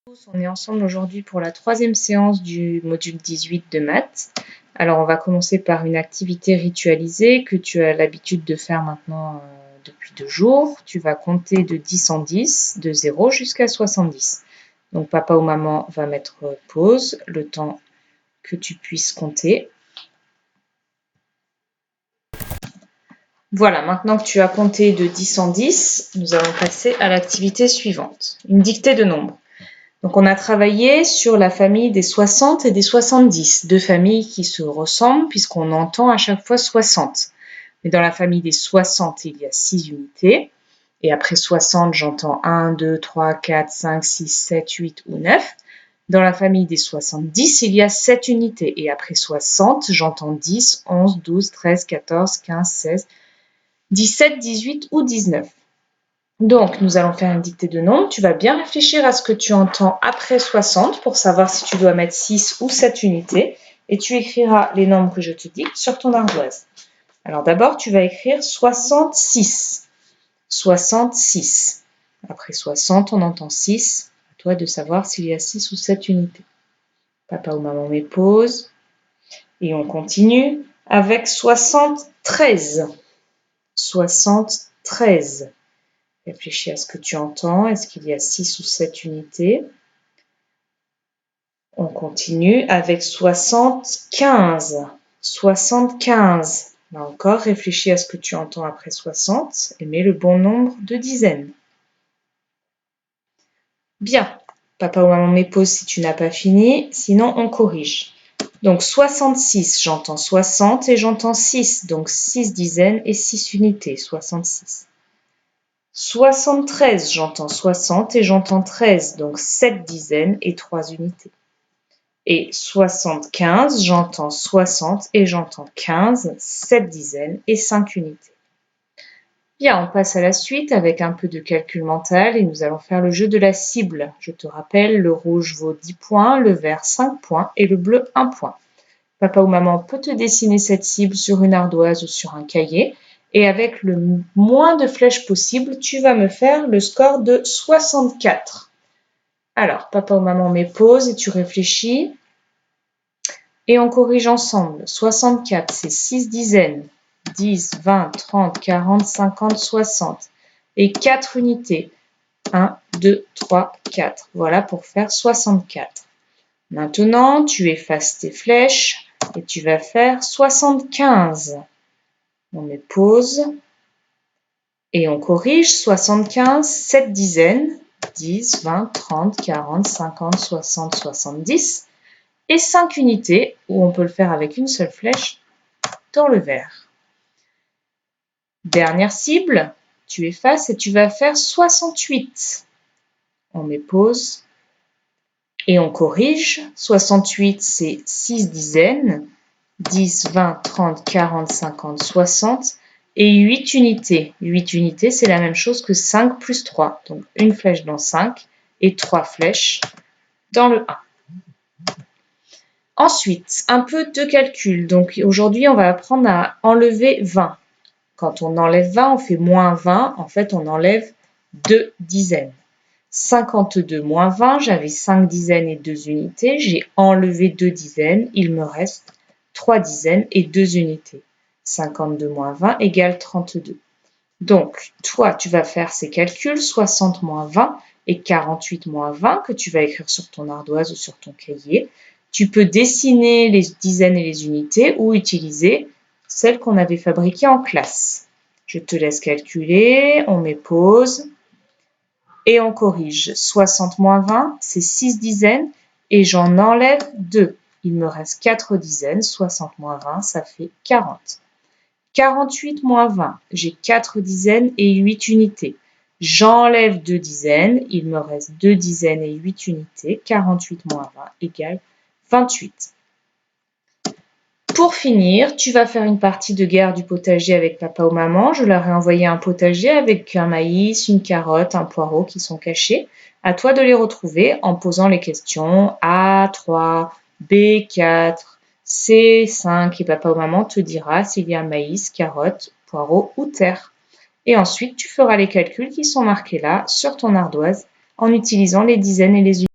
On est ensemble aujourd'hui pour la troisième séance du module 18 de maths. Alors on va commencer par une activité ritualisée que tu as l'habitude de faire maintenant depuis 2 jours. Tu vas compter de 10 en 10, de 0 jusqu'à 70. Donc papa ou maman va mettre pause, le temps que tu puisses compter. Voilà, maintenant que tu as compté de 10 en 10, nous allons passer à l'activité suivante, une dictée de nombres. Donc on a travaillé sur la famille des 60 et des 70, deux familles qui se ressemblent puisqu'on entend à chaque fois 60. Mais dans la famille des 60, il y a 6 unités. Et après 60, j'entends 1, 2, 3, 4, 5, 6, 7, 8 ou 9. Dans la famille des 70, il y a 7 unités. Et après 60, j'entends 10, 11, 12, 13, 14, 15, 16, 17, 18 ou 19. Donc, nous allons faire une dictée de nombres. Tu vas bien réfléchir à ce que tu entends après 60 pour savoir si tu dois mettre 6 ou 7 unités. Et tu écriras les nombres que je te dicte sur ton ardoise. Alors d'abord, tu vas écrire 66. 66. Après 60, on entend 6. À toi de savoir s'il y a 6 ou 7 unités. Papa ou maman met pause. Et on continue avec 73. 73. Réfléchis à ce que tu entends. Est-ce qu'il y a 6 ou 7 unités? On continue avec 75. 75. Là encore, réfléchis à ce que tu entends après 60 et mets le bon nombre de dizaines. Bien. Papa ou maman met pause si tu n'as pas fini, sinon on corrige. Donc 66, j'entends 60 et j'entends 6, donc 6 dizaines et 6 unités, 66. 73, j'entends 60 et j'entends 13, donc 7 dizaines et 3 unités. Et 75, j'entends 60 et j'entends 15, 7 dizaines et 5 unités. Bien, on passe à la suite avec un peu de calcul mental et nous allons faire le jeu de la cible. Je te rappelle, le rouge vaut 10 points, le vert 5 points et le bleu 1 point. Papa ou maman peut te dessiner cette cible sur une ardoise ou sur un cahier. Et avec le moins de flèches possible, tu vas me faire le score de 64. Alors, papa ou maman met pause et tu réfléchis. Et on corrige ensemble. 64, c'est 6 dizaines. 10, 20, 30, 40, 50, 60. Et 4 unités. 1, 2, 3, 4. Voilà pour faire 64. Maintenant, tu effaces tes flèches et tu vas faire 75. On met pause et on corrige 75, 7 dizaines, 10, 20, 30, 40, 50, 60, 70 et 5 unités où on peut le faire avec une seule flèche dans le vert. Dernière cible, tu effaces et tu vas faire 68. On met pause et on corrige. 68, c'est 6 dizaines, 10, 20, 30, 40, 50, 60 et 8 unités. 8 unités, c'est la même chose que 5 plus 3. Donc une flèche dans 5 et 3 flèches dans le 1. Ensuite, un peu de calcul. Donc aujourd'hui, on va apprendre à enlever 20. Quand on enlève 20, on fait moins 20. En fait, on enlève 2 dizaines. 52 moins 20, j'avais 5 dizaines et 2 unités. J'ai enlevé 2 dizaines. Il me reste 3 dizaines et 2 unités. 52 moins 20 égale 32. Donc, toi, tu vas faire ces calculs, 60 moins 20 et 48 moins 20, que tu vas écrire sur ton ardoise ou sur ton cahier. Tu peux dessiner les dizaines et les unités ou utiliser celles qu'on avait fabriquées en classe. Je te laisse calculer, on met pause et on corrige. 60 moins 20, c'est 6 dizaines et j'en enlève 2. Il me reste 4 dizaines, 60 moins 20, ça fait 40. 48 moins 20, j'ai 4 dizaines et 8 unités. J'enlève 2 dizaines, il me reste 2 dizaines et 8 unités. 48 moins 20 égale 28. Pour finir, tu vas faire une partie de guerre du potager avec papa ou maman. Je leur ai envoyé un potager avec un maïs, une carotte, un poireau qui sont cachés. À toi de les retrouver en posant les questions A3, B4, C5 et papa ou maman te dira s'il y a maïs, carotte, poireau ou terre. Et ensuite, tu feras les calculs qui sont marqués là sur ton ardoise en utilisant les dizaines et les unités.